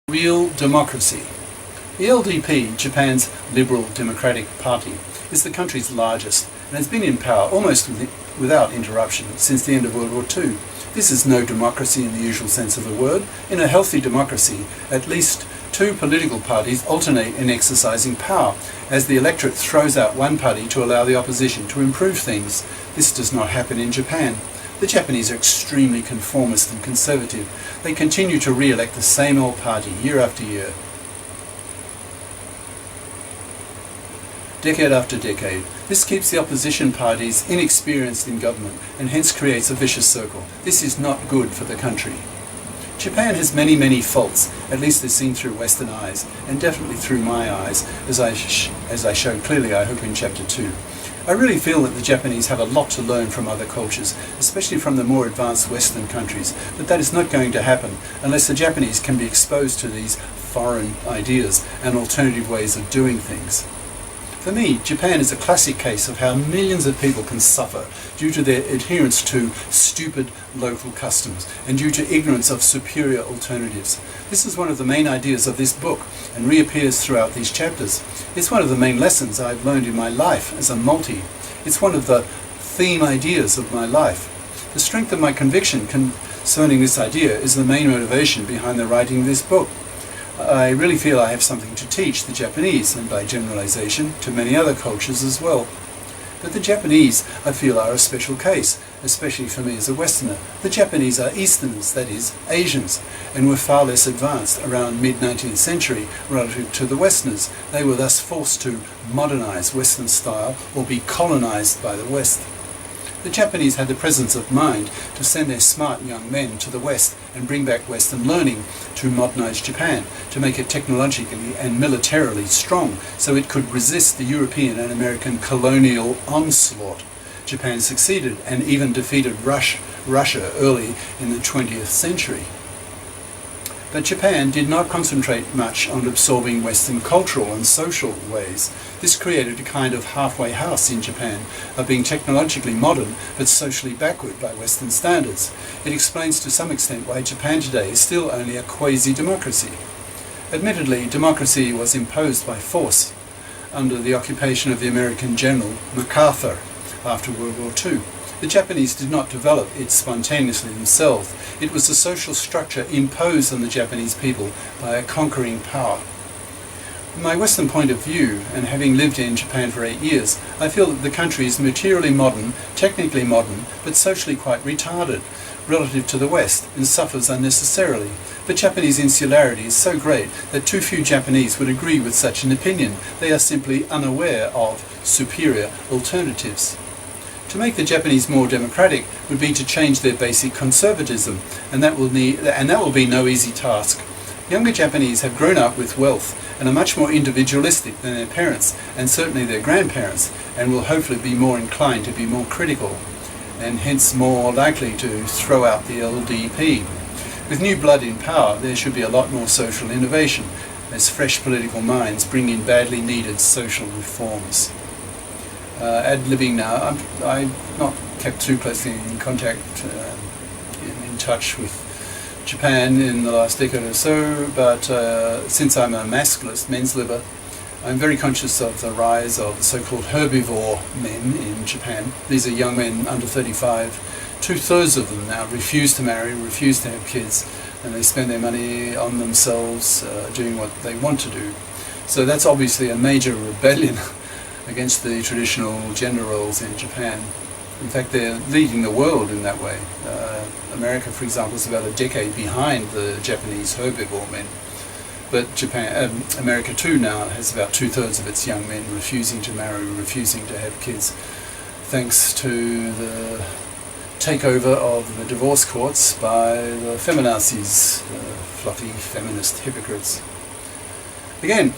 Real democracy. The LDP, Japan's Liberal Democratic Party, is the country's largest and has been in power almost without interruption since the end of World War II. This is no democracy in the usual sense of the word. In a healthy democracy, at least two political parties alternate in exercising power, as the electorate throws out one party to allow the opposition to improve things. This does not happen in Japan. The Japanese are extremely conformist and conservative. They continue to re-elect the same old party year after year, decade after decade. This keeps the opposition parties inexperienced in government and hence creates a vicious circle. This is not good for the country. Japan has many faults, at least as seen through Western eyes, and definitely through my eyes, as I showed clearly, I hope, in Chapter 2. I really feel that the Japanese have a lot to learn from other cultures, especially from the more advanced Western countries, but that is not going to happen unless the Japanese can be exposed to these foreign ideas and alternative ways of doing things. For me, Japan is a classic case of how millions of people can suffer due to their adherence to stupid local customs and due to ignorance of superior alternatives. This is one of the main ideas of this book and reappears throughout these chapters. It's one of the main lessons I've learned in my life as a multi. It's one of the theme ideas of my life. The strength of my conviction concerning this idea is the main motivation behind the writing of this book. I really feel I have something to teach the Japanese, and by generalization, to many other cultures as well. But the Japanese, I feel, are a special case, especially for me as a Westerner. The Japanese are Easterners, that is, Asians, and were far less advanced around mid-19th century relative to the Westerners. They were thus forced to modernize Western style or be colonized by the West. The Japanese had the presence of mind to send their smart young men to the West and bring back Western learning to modernize Japan, to make it technologically and militarily strong so it could resist the European and American colonial onslaught. Japan succeeded and even defeated Russia early in the 20th century. But Japan did not concentrate much on absorbing Western cultural and social ways. This created a kind of halfway house in Japan, of being technologically modern but socially backward by Western standards. It explains to some extent why Japan today is still only a quasi-democracy. Admittedly, democracy was imposed by force under the occupation of the American general MacArthur after World War II. The Japanese did not develop it spontaneously themselves. It was a social structure imposed on the Japanese people by a conquering power. From my Western point of view, and having lived in Japan for 8 years, I feel that the country is materially modern, technically modern, but socially quite retarded relative to the West, and suffers unnecessarily. The Japanese insularity is so great that too few Japanese would agree with such an opinion. They are simply unaware of superior alternatives. To make the Japanese more democratic would be to change their basic conservatism, and that will be no easy task. Younger Japanese have grown up with wealth and are much more individualistic than their parents, and certainly their grandparents, and will hopefully be more inclined to be more critical, and hence more likely to throw out the LDP. With new blood in power, there should be a lot more social innovation, as fresh political minds bring in badly needed social reforms. Ad-libbing now, I've not kept too closely in contact, in touch with Japan in the last decade or so, but since I'm a masculist, men's libber, I'm very conscious of the rise of the so-called herbivore men in Japan. These are young men under 35. 2/3 of them now refuse to marry, refuse to have kids, and they spend their money on themselves doing what they want to do. So that's obviously a major rebellion against the traditional gender roles in Japan. In fact, they're leading the world in that way. America, for example, is about a decade behind the Japanese herbivore men. But America too now has about 2/3 of its young men refusing to marry, refusing to have kids, thanks to the takeover of the divorce courts by the feminazis, fluffy feminist hypocrites. Again,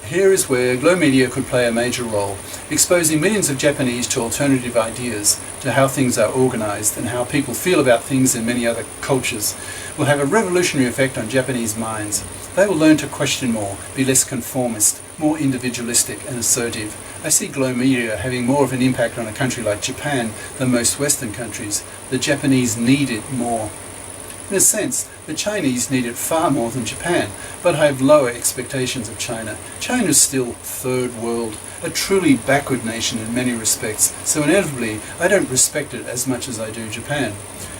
here is where Glow Media could play a major role, exposing millions of Japanese to alternative ideas, to how things are organized and how people feel about things in many other cultures, will have a revolutionary effect on Japanese minds. They will learn to question more, be less conformist, more individualistic and assertive. I see Glow Media having more of an impact on a country like Japan than most Western countries. The Japanese need it more. In a sense, the Chinese need it far more than Japan, but I have lower expectations of China. China is still third world, a truly backward nation in many respects, so inevitably I don't respect it as much as I do Japan.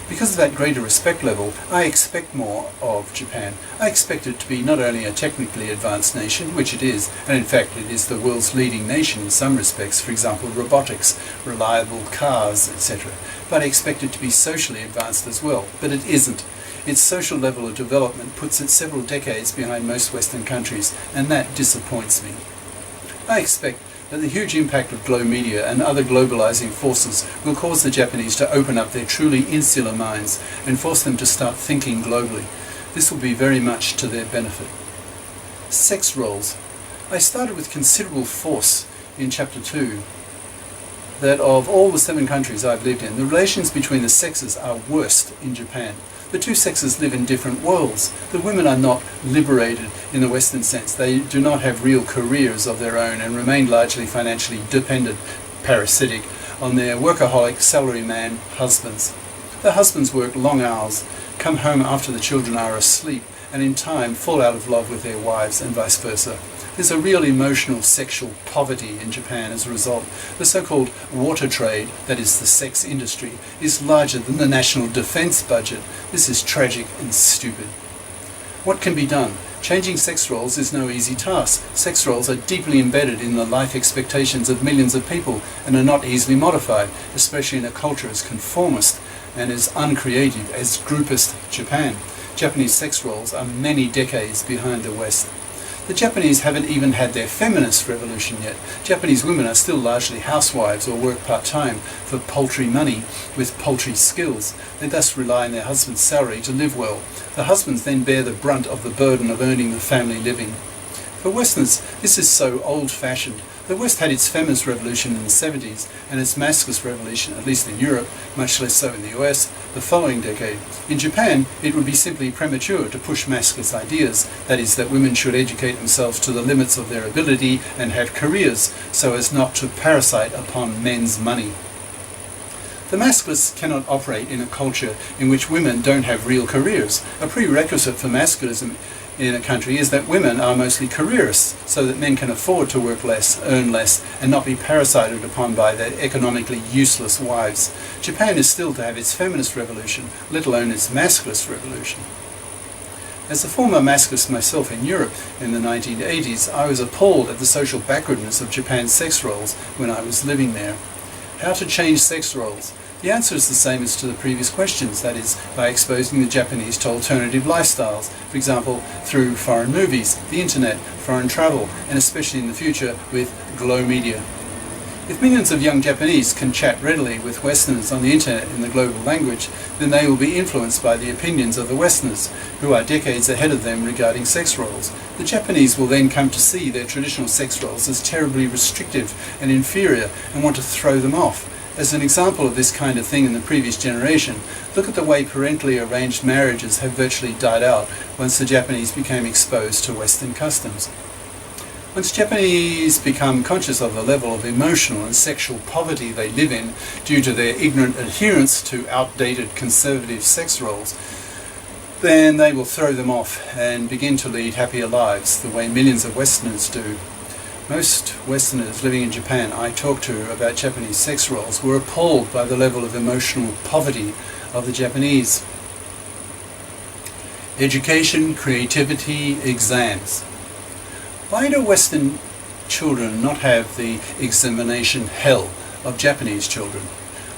Because of that greater respect level, I expect more of Japan. I expect it to be not only a technically advanced nation, which it is, and in fact it is the world's leading nation in some respects, for example robotics, reliable cars, etc., but I expect it to be socially advanced as well, but it isn't. Its social level of development puts it several decades behind most Western countries, and that disappoints me. I expect that the huge impact of global media and other globalizing forces will cause the Japanese to open up their truly insular minds and force them to start thinking globally. This will be very much to their benefit. Sex roles. I started with considerable force in Chapter 2 that of all the 7 countries I've lived in, the relations between the sexes are worst in Japan. The two sexes live in different worlds. The women are not liberated in the Western sense. They do not have real careers of their own and remain largely financially dependent, parasitic, on their workaholic salaryman husbands. The husbands work long hours, come home after the children are asleep, and in time fall out of love with their wives and vice versa. There's a real emotional sexual poverty in Japan as a result. The so-called water trade, that is the sex industry, is larger than the national defense budget. This is tragic and stupid. What can be done? Changing sex roles is no easy task. Sex roles are deeply embedded in the life expectations of millions of people and are not easily modified, especially in a culture as conformist and as uncreative as groupist Japan. Japanese sex roles are many decades behind the West. The Japanese haven't even had their feminist revolution yet. Japanese women are still largely housewives or work part-time for paltry money with paltry skills. They thus rely on their husband's salary to live well. The husbands then bear the brunt of the burden of earning the family living. For Westerners, this is so old-fashioned. The West had its feminist revolution in the 70s and its masculinist revolution, at least in Europe, much less so in the US, the following decade. In Japan, it would be simply premature to push masculinist ideas, that is, that women should educate themselves to the limits of their ability and have careers so as not to parasite upon men's money. The masculinists cannot operate in a culture in which women don't have real careers. A prerequisite for masculinism in a country is that women are mostly careerists, so that men can afford to work less, earn less, and not be parasited upon by their economically useless wives. Japan is still to have its feminist revolution, let alone its masculinist revolution. As a former masculinist myself in Europe in the 1980s, I was appalled at the social backwardness of Japan's sex roles when I was living there. How to change sex roles? The answer is the same as to the previous questions, that is, by exposing the Japanese to alternative lifestyles, for example, through foreign movies, the internet, foreign travel, and especially in the future with glow media. If millions of young Japanese can chat readily with Westerners on the internet in the global language, then they will be influenced by the opinions of the Westerners, who are decades ahead of them regarding sex roles. The Japanese will then come to see their traditional sex roles as terribly restrictive and inferior and want to throw them off. As an example of this kind of thing in the previous generation, look at the way parentally arranged marriages have virtually died out once the Japanese became exposed to Western customs. Once Japanese become conscious of the level of emotional and sexual poverty they live in due to their ignorant adherence to outdated conservative sex roles, then they will throw them off and begin to lead happier lives the way millions of Westerners do. Most Westerners living in Japan I talked to about Japanese sex roles were appalled by the level of emotional poverty of the Japanese. Education, creativity, exams. Why do Western children not have the examination hell of Japanese children?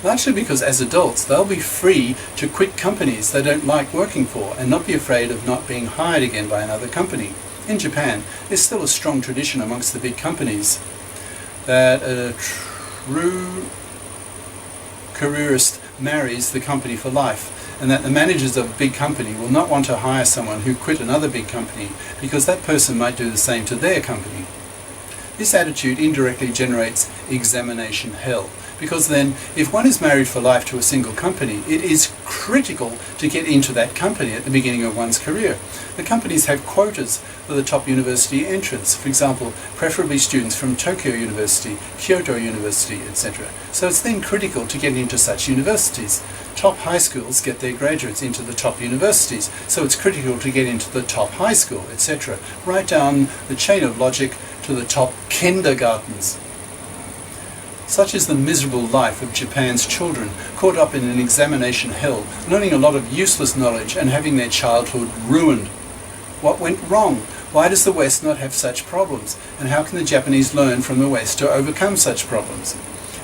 Largely because as adults they'll be free to quit companies they don't like working for and not be afraid of not being hired again by another company. In Japan, there's still a strong tradition amongst the big companies that a true careerist marries the company for life, and that the managers of a big company will not want to hire someone who quit another big company because that person might do the same to their company. This attitude indirectly generates examination hell, because then if one is married for life to a single company, it is critical to get into that company at the beginning of one's career. The companies have quotas for the top university entrants, for example, preferably students from Tokyo University, Kyoto University, etc. So it's then critical to get into such universities. Top high schools get their graduates into the top universities, so it's critical to get into the top high school, etc. Right down the chain of logic to the top kindergartens. Such is the miserable life of Japan's children, caught up in an examination hell, learning a lot of useless knowledge and having their childhood ruined. What went wrong? Why does the West not have such problems? And how can the Japanese learn from the West to overcome such problems?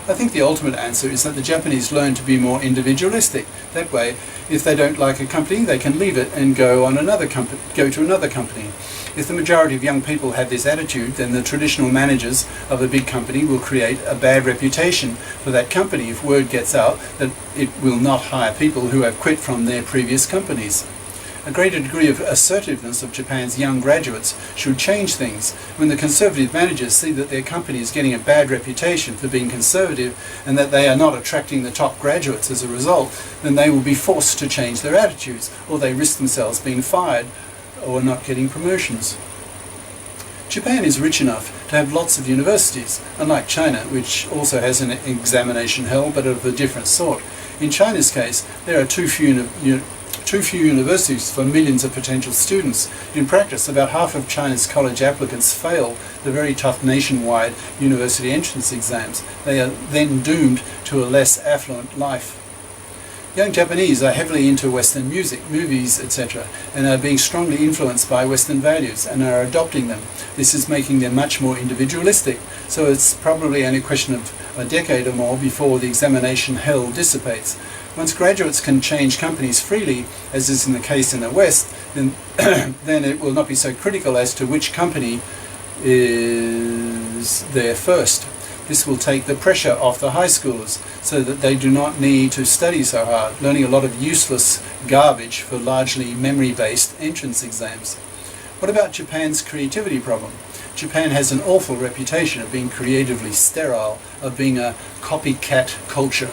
I think the ultimate answer is that the Japanese learn to be more individualistic. That way, if they don't like a company, they can leave it and go to another company. If the majority of young people have this attitude, then the traditional managers of a big company will create a bad reputation for that company if word gets out that it will not hire people who have quit from their previous companies. A greater degree of assertiveness of Japan's young graduates should change things. When the conservative managers see that their company is getting a bad reputation for being conservative and that they are not attracting the top graduates as a result, then they will be forced to change their attitudes, or they risk themselves being fired or not getting promotions. Japan is rich enough to have lots of universities, unlike China, which also has an examination hell but of a different sort. In China's case, there are too few universities for millions of potential students. In practice, about half of China's college applicants fail the very tough nationwide university entrance exams. They are then doomed to a less affluent life. Young Japanese are heavily into Western music, movies, etc., and are being strongly influenced by Western values and are adopting them. This is making them much more individualistic, so it's probably only a question of a decade or more before the examination hell dissipates. Once graduates can change companies freely, as is in the case in the West, then, then it will not be so critical as to which company is there first. This will take the pressure off the high schoolers so that they do not need to study so hard, learning a lot of useless garbage for largely memory-based entrance exams. What about Japan's creativity problem? Japan has an awful reputation of being creatively sterile, of being a copycat culture.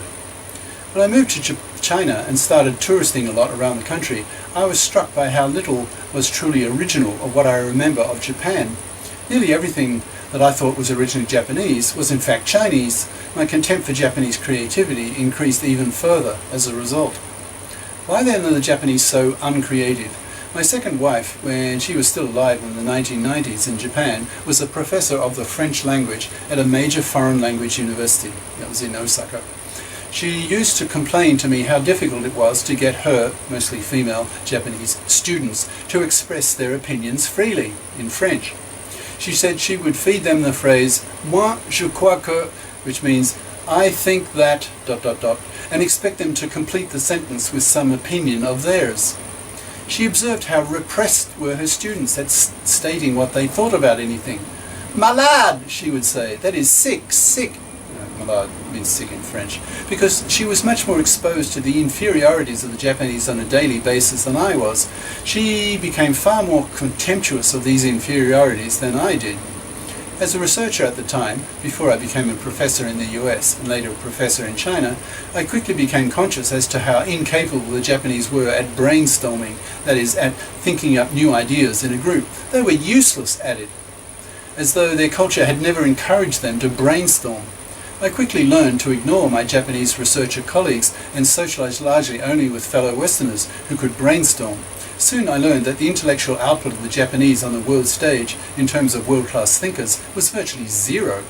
When I moved to China and started touristing a lot around the country, I was struck by how little was truly original of what I remember of Japan. Nearly everything that I thought was originally Japanese was in fact Chinese. My contempt for Japanese creativity increased even further as a result. Why then are the Japanese so uncreative? My second wife, when she was still alive in the 1990s in Japan, was a professor of the French language at a major foreign language university. That was in Osaka. She used to complain to me how difficult it was to get her, mostly female Japanese students, to express their opinions freely in French. She said she would feed them the phrase "moi je crois que," which means "I think that," ... and expect them to complete the sentence with some opinion of theirs. She observed how repressed were her students at stating what they thought about anything. "Malade," she would say, that is sick, sick. Malade means sick in French, because she was much more exposed to the inferiorities of the Japanese on a daily basis than I was. She became far more contemptuous of these inferiorities than I did. As a researcher at the time, before I became a professor in the US and later a professor in China, I quickly became conscious as to how incapable the Japanese were at brainstorming, that is, at thinking up new ideas in a group. They were useless at it, as though their culture had never encouraged them to brainstorm. I quickly learned to ignore my Japanese researcher colleagues and socialize largely only with fellow Westerners who could brainstorm. Soon I learned that the intellectual output of the Japanese on the world stage, in terms of world-class thinkers, was virtually zero.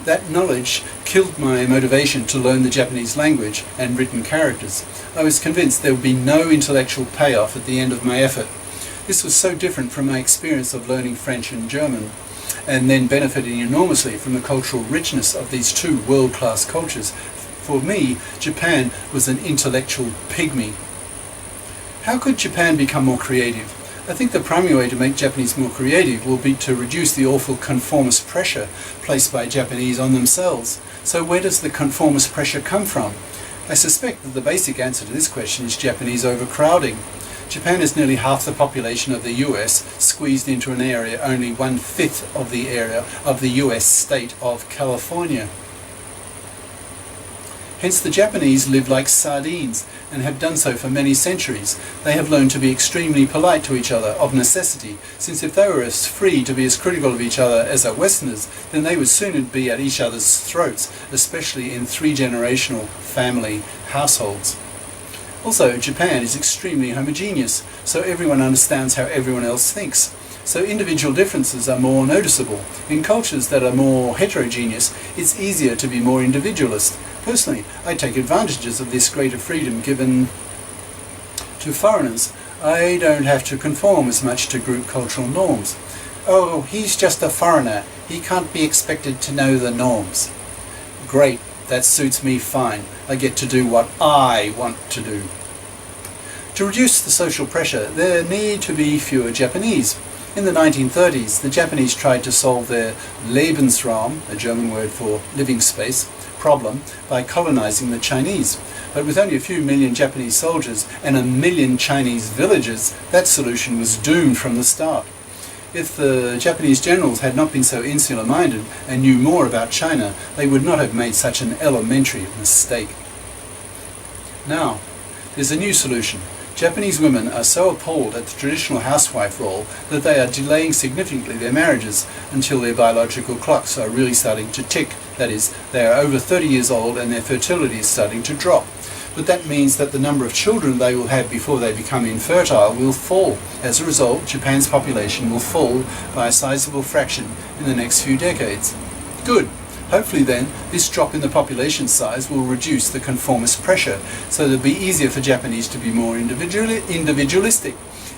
That knowledge killed my motivation to learn the Japanese language and written characters. I was convinced there would be no intellectual payoff at the end of my effort. This was so different from my experience of learning French and German, and then benefiting enormously from the cultural richness of these two world-class cultures. For me, Japan was an intellectual pygmy. How could Japan become more creative? I think the primary way to make Japanese more creative will be to reduce the awful conformist pressure placed by Japanese on themselves. So where does the conformist pressure come from? I suspect that the basic answer to this question is Japanese overcrowding. Japan is nearly half the population of the US, squeezed into an area only 1/5 of the area of the US state of California. Hence the Japanese live like sardines and have done so for many centuries. They have learned to be extremely polite to each other of necessity, since if they were as free to be as critical of each other as our Westerners, then they would soon be at each other's throats, especially in three-generational family households. Also, Japan is extremely homogeneous, so everyone understands how everyone else thinks. So individual differences are more noticeable. In cultures that are more heterogeneous, it's easier to be more individualist. Personally, I take advantages of this greater freedom given to foreigners. I don't have to conform as much to group cultural norms. Oh, he's just a foreigner. He can't be expected to know the norms. Great, that suits me fine. I get to do what I want to do. To reduce the social pressure, there need to be fewer Japanese. In the 1930s, the Japanese tried to solve their Lebensraum, a German word for living space, problem by colonizing the Chinese. But with only a few million Japanese soldiers and 1 million Chinese villagers, that solution was doomed from the start. If the Japanese generals had not been so insular-minded and knew more about China, they would not have made such an elementary mistake. Now, there's a new solution. Japanese women are so appalled at the traditional housewife role that they are delaying significantly their marriages until their biological clocks are really starting to tick. That is, they are over 30 years old and their fertility is starting to drop. But that means that the number of children they will have before they become infertile will fall. As a result, Japan's population will fall by a sizable fraction in the next few decades. Good. Hopefully then, this drop in the population size will reduce the conformist pressure, so that it'll be easier for Japanese to be more individualistic,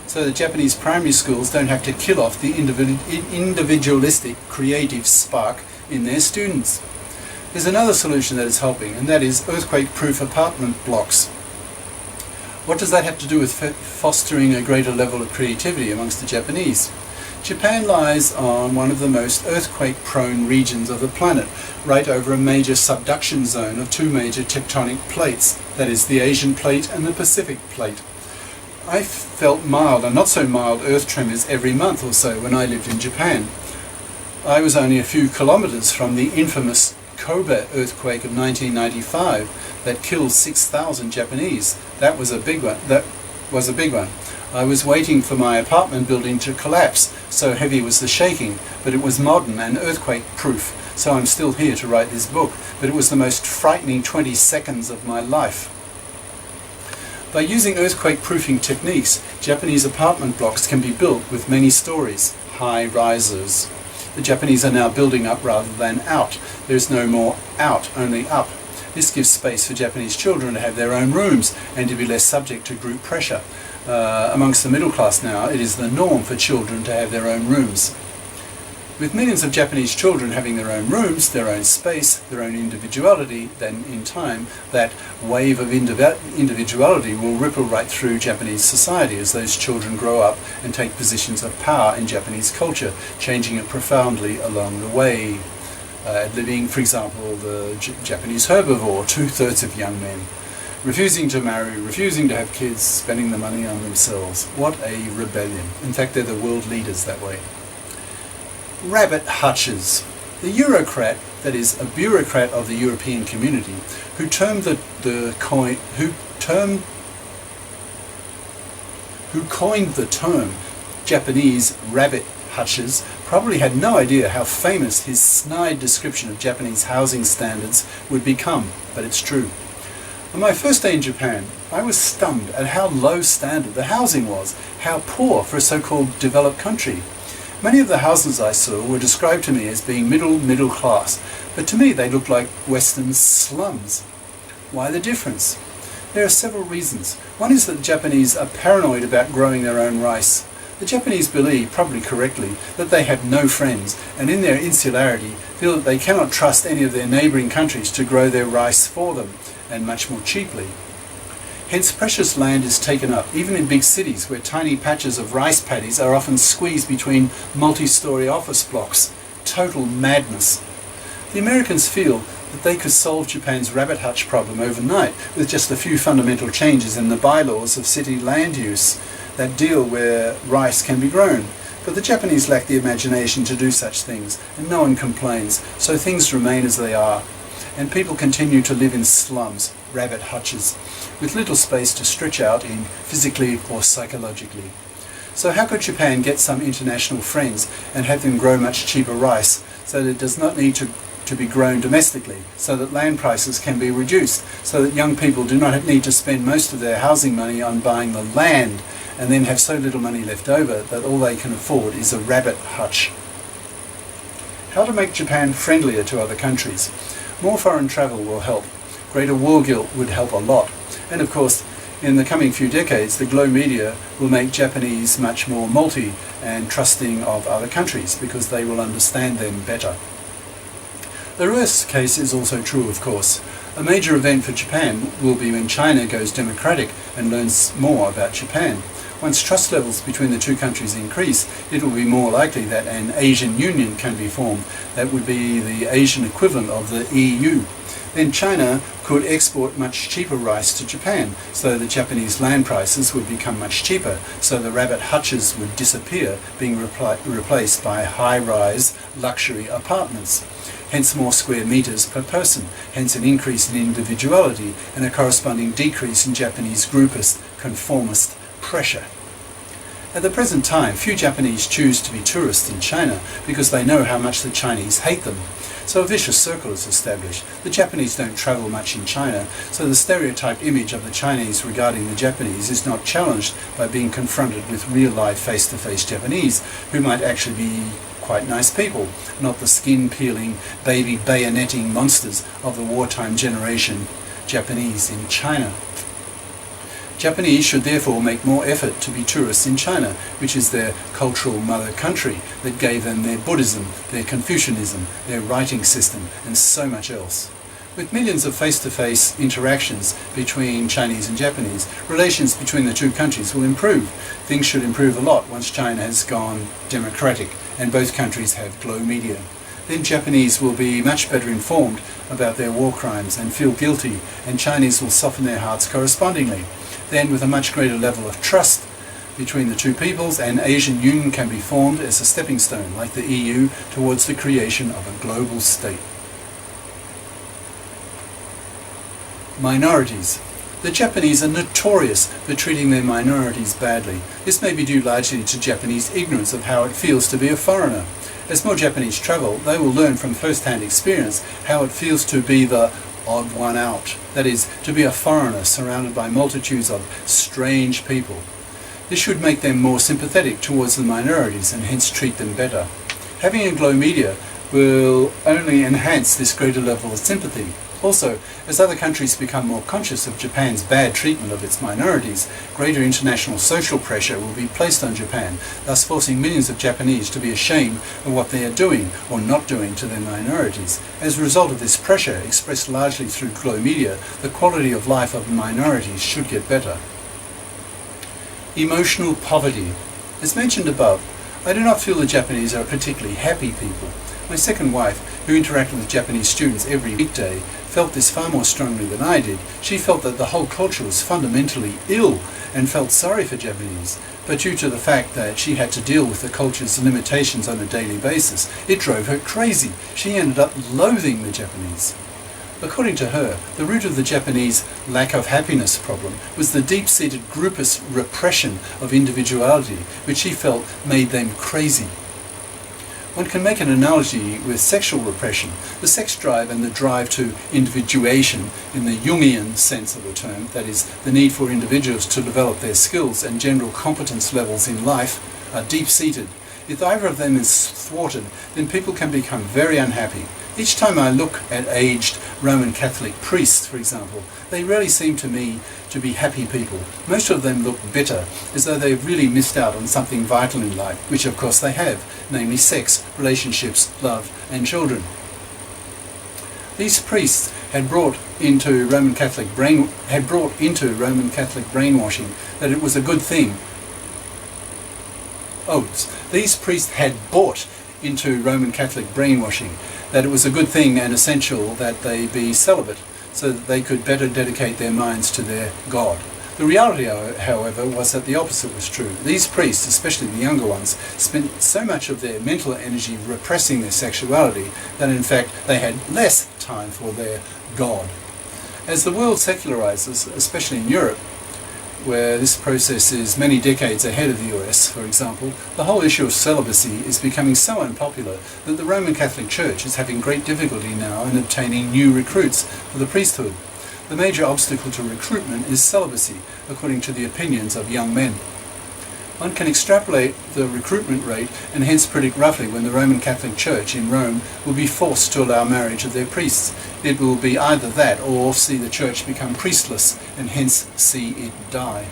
so that Japanese primary schools don't have to kill off the individualistic creative spark in their students. There's another solution that is helping, and that is earthquake-proof apartment blocks. What does that have to do with fostering a greater level of creativity amongst the Japanese? Japan lies on one of the most earthquake-prone regions of the planet, right over a major subduction zone of two major tectonic plates, that is the Asian plate and the Pacific plate. I felt mild and not so mild earth tremors every month or so when I lived in Japan. I was only a few kilometers from the infamous Kobe earthquake of 1995 that killed 6,000 Japanese. That was a big one. I was waiting for my apartment building to collapse, so heavy was the shaking, but it was modern and earthquake-proof, so I'm still here to write this book, but it was the most frightening 20 seconds of my life. By using earthquake-proofing techniques, Japanese apartment blocks can be built with many stories, high risers. The Japanese are now building up rather than out. There's no more out, only up. This gives space for Japanese children to have their own rooms and to be less subject to group pressure. Amongst the middle class now, it is the norm for children to have their own rooms. With millions of Japanese children having their own rooms, their own space, their own individuality, then in time that wave of individuality will ripple right through Japanese society as those children grow up and take positions of power in Japanese culture, changing it profoundly along the way. Living, for example, the Japanese herbivore, 2/3 of young men. Refusing to marry, refusing to have kids, spending the money on themselves. What a rebellion. In fact, they're the world leaders that way. Rabbit hutches. The Eurocrat, that is, a bureaucrat of the European community, who coined the term Japanese rabbit hutches, probably had no idea how famous his snide description of Japanese housing standards would become, but it's true. On my first day in Japan, I was stunned at how low standard the housing was, how poor for a so-called developed country. Many of the houses I saw were described to me as being middle class, but to me they looked like Western slums. Why the difference? There are several reasons. One is that the Japanese are paranoid about growing their own rice. The Japanese believe, probably correctly, that they have no friends, and in their insularity feel that they cannot trust any of their neighbouring countries to grow their rice for them, and much more cheaply. Hence precious land is taken up, even in big cities where tiny patches of rice paddies are often squeezed between multi-storey office blocks. Total madness. The Americans feel that they could solve Japan's rabbit hutch problem overnight with just a few fundamental changes in the bylaws of city land use that deal where rice can be grown. But the Japanese lack the imagination to do such things, and no one complains, so things remain as they are. and people continue to live in slums, rabbit hutches, with little space to stretch out in physically or psychologically. So how could Japan get some international friends and have them grow much cheaper rice so that it does not need to be grown domestically, so that land prices can be reduced, so that young people do not need to spend most of their housing money on buying the land and then have so little money left over that all they can afford is a rabbit hutch? How to make Japan friendlier to other countries? More foreign travel will help. Greater war guilt would help a lot. And of course, in the coming few decades, the glow media will make Japanese much more multi and trusting of other countries because they will understand them better. The reverse case is also true, of course. A major event for Japan will be when China goes democratic and learns more about Japan. Once trust levels between the two countries increase, it will be more likely that an Asian Union can be formed. That would be the Asian equivalent of the EU. Then China could export much cheaper rice to Japan, so the Japanese land prices would become much cheaper, so the rabbit hutches would disappear, being replaced by high-rise luxury apartments. Hence more square meters per person, hence an increase in individuality and a corresponding decrease in Japanese groupist, conformist pressure. At the present time, few Japanese choose to be tourists in China because they know how much the Chinese hate them. So a vicious circle is established. The Japanese don't travel much in China, so the stereotyped image of the Chinese regarding the Japanese is not challenged by being confronted with real-life face-to-face Japanese, who might actually be quite nice people, not the skin-peeling, baby-bayoneting monsters of the wartime generation Japanese in China. Japanese should therefore make more effort to be tourists in China, which is their cultural mother country that gave them their Buddhism, their Confucianism, their writing system, and so much else. With millions of face-to-face interactions between Chinese and Japanese, relations between the two countries will improve. Things should improve a lot once China has gone democratic and both countries have glow media. Then Japanese will be much better informed about their war crimes and feel guilty, and Chinese will soften their hearts correspondingly. Then, with a much greater level of trust between the two peoples, an Asian Union can be formed as a stepping stone, like the EU, towards the creation of a global state. Minorities. The Japanese are notorious for treating their minorities badly. This may be due largely to Japanese ignorance of how it feels to be a foreigner. As more Japanese travel, they will learn from first-hand experience how it feels to be the odd one out. That is, to be a foreigner surrounded by multitudes of strange people. This should make them more sympathetic towards the minorities and hence treat them better. Having a glow media will only enhance this greater level of sympathy. Also, as other countries become more conscious of Japan's bad treatment of its minorities, greater international social pressure will be placed on Japan, thus forcing millions of Japanese to be ashamed of what they are doing or not doing to their minorities. As a result of this pressure, expressed largely through glow media, the quality of life of minorities should get better. Emotional poverty. As mentioned above, I do not feel the Japanese are a particularly happy people. My second wife, who interacted with Japanese students every weekday, felt this far more strongly than I did. She felt that the whole culture was fundamentally ill and felt sorry for Japanese, but due to the fact that she had to deal with the culture's limitations on a daily basis, it drove her crazy. She ended up loathing the Japanese. According to her, the root of the Japanese lack of happiness problem was the deep-seated groupist repression of individuality, which she felt made them crazy. One can make an analogy with sexual repression. The sex drive and the drive to individuation in the Jungian sense of the term, that is, the need for individuals to develop their skills and general competence levels in life, are deep-seated. If either of them is thwarted, then people can become very unhappy. Each time I look at aged Roman Catholic priests, for example, they rarely seem to me to be happy people. Most of them look bitter, as though they've really missed out on something vital in life, which of course they have, namely sex, relationships, love, and children. These priests had brought into Roman Catholic brainwashing that it was a good thing. These priests had bought into Roman Catholic brainwashing that it was a good thing and essential that they be celibate, so that they could better dedicate their minds to their God. The reality, however, was that the opposite was true. These priests, especially the younger ones, spent so much of their mental energy repressing their sexuality that in fact they had less time for their God. As the world secularizes, especially in Europe, where this process is many decades ahead of the US, for example, the whole issue of celibacy is becoming so unpopular that the Roman Catholic Church is having great difficulty now in obtaining new recruits for the priesthood. The major obstacle to recruitment is celibacy, according to the opinions of young men. One can extrapolate the recruitment rate and hence predict roughly when the Roman Catholic Church in Rome will be forced to allow marriage of their priests. It will be either that or see the church become priestless and hence see it die.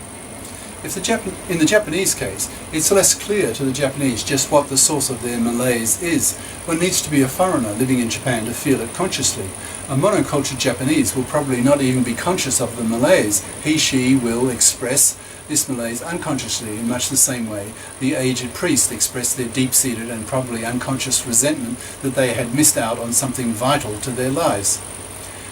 In the Japanese case, it's less clear to the Japanese just what the source of their malaise is. One needs to be a foreigner living in Japan to feel it consciously. A monocultured Japanese will probably not even be conscious of the malaise. He/she will express this malaise unconsciously in much the same way the aged priest expressed their deep-seated and probably unconscious resentment that they had missed out on something vital to their lives.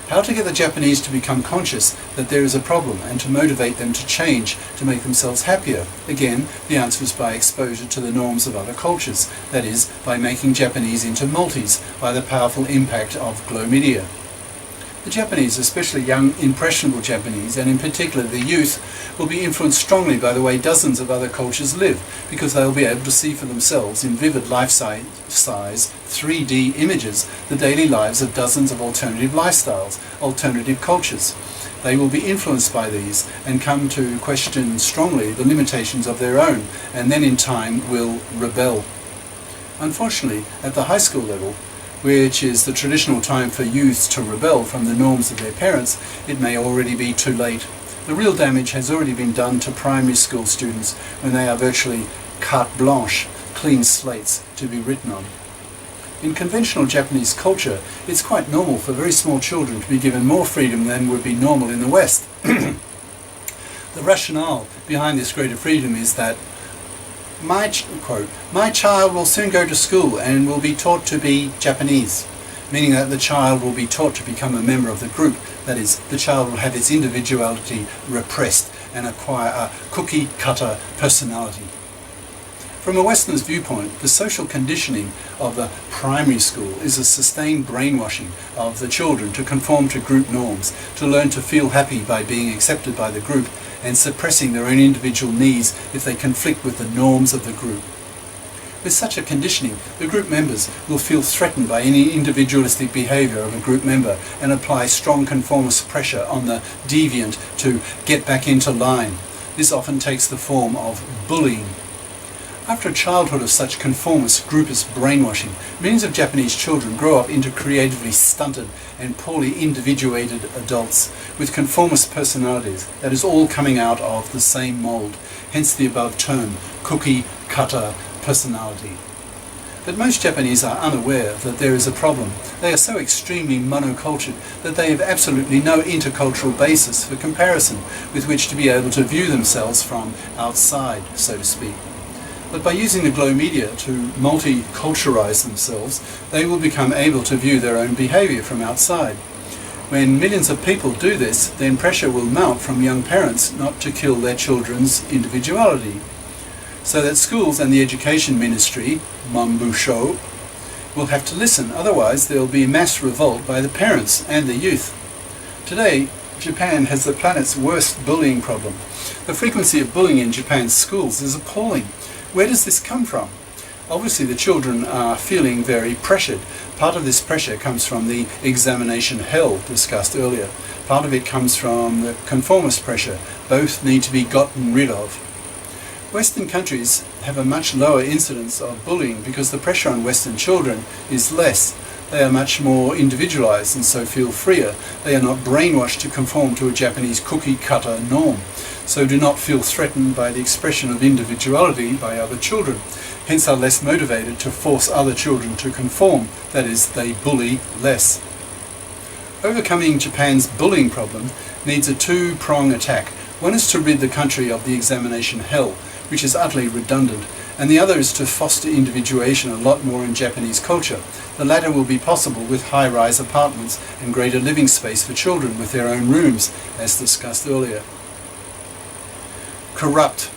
How to get the Japanese to become conscious that there is a problem and to motivate them to change, to make themselves happier? Again, the answer is by exposure to the norms of other cultures, that is, by making Japanese into multis, by the powerful impact of glow media. The Japanese, especially young, impressionable Japanese, and in particular the youth, will be influenced strongly by the way dozens of other cultures live, because they will be able to see for themselves in vivid life-size 3D images the daily lives of dozens of alternative lifestyles, alternative cultures. They will be influenced by these and come to question strongly the limitations of their own, and then in time will rebel. Unfortunately, at the high school level, which is the traditional time for youths to rebel from the norms of their parents, it may already be too late. The real damage has already been done to primary school students when they are virtually carte blanche, clean slates to be written on. In conventional Japanese culture, it's quite normal for very small children to be given more freedom than would be normal in the West. The rationale behind this greater freedom is that my child will soon go to school and will be taught to be Japanese, meaning that the child will be taught to become a member of the group. That is, the child will have its individuality repressed and acquire a cookie-cutter personality. From a Westerner's viewpoint, the social conditioning of the primary school is a sustained brainwashing of the children to conform to group norms, to learn to feel happy by being accepted by the group, and suppressing their own individual needs if they conflict with the norms of the group. With such a conditioning, the group members will feel threatened by any individualistic behaviour of a group member and apply strong conformist pressure on the deviant to get back into line. This often takes the form of bullying. After a childhood of such conformist, groupist brainwashing, millions of Japanese children grow up into creatively stunted and poorly individuated adults with conformist personalities that is all coming out of the same mould, hence the above term, cookie-cutter personality. But most Japanese are unaware that there is a problem. They are so extremely monocultured that they have absolutely no intercultural basis for comparison with which to be able to view themselves from outside, so to speak. But by using the glow media to multiculturalize themselves, they will become able to view their own behavior from outside. When millions of people do this, then pressure will mount from young parents not to kill their children's individuality. So that schools and the education ministry, Mambusho, will have to listen, otherwise there will be mass revolt by the parents and the youth. Today, Japan has the planet's worst bullying problem. The frequency of bullying in Japan's schools is appalling. Where does this come from? Obviously the children are feeling very pressured. Part of this pressure comes from the examination hell discussed earlier. Part of it comes from the conformist pressure. Both need to be gotten rid of. Western countries have a much lower incidence of bullying because the pressure on Western children is less. They are much more individualized and so feel freer. They are not brainwashed to conform to a Japanese cookie-cutter norm, so do not feel threatened by the expression of individuality by other children. Hence are less motivated to force other children to conform, that is, they bully less. Overcoming Japan's bullying problem needs a two-prong attack. One is to rid the country of the examination hell, which is utterly redundant, and the other is to foster individuation a lot more in Japanese culture. The latter will be possible with high-rise apartments and greater living space for children with their own rooms, as discussed earlier. Corrupt.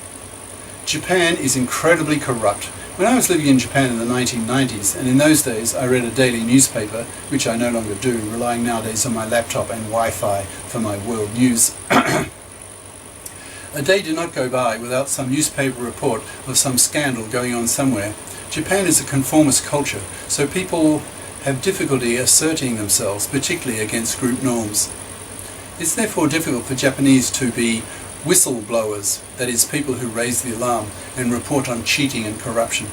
Japan is incredibly corrupt. When I was living in Japan in the 1990s, and in those days I read a daily newspaper, which I no longer do, relying nowadays on my laptop and Wi-Fi for my world news, a day did not go by without some newspaper report of some scandal going on somewhere. Japan is a conformist culture, so people have difficulty asserting themselves, particularly against group norms. It's therefore difficult for Japanese to be whistleblowers, that is, people who raise the alarm and report on cheating and corruption.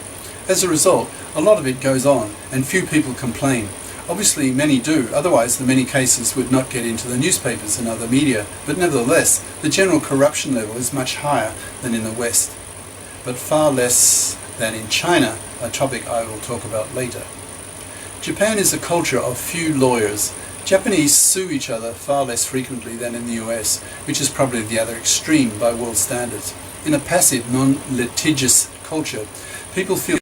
As a result, a lot of it goes on and few people complain. Obviously many do, otherwise the many cases would not get into the newspapers and other media, but nevertheless the general corruption level is much higher than in the West, but far less than in China, a topic I will talk about later. Japan is a culture of few lawyers. Japanese sue each other far less frequently than in the US, which is probably the other extreme by world standards. In a passive, non-litigious culture, people feel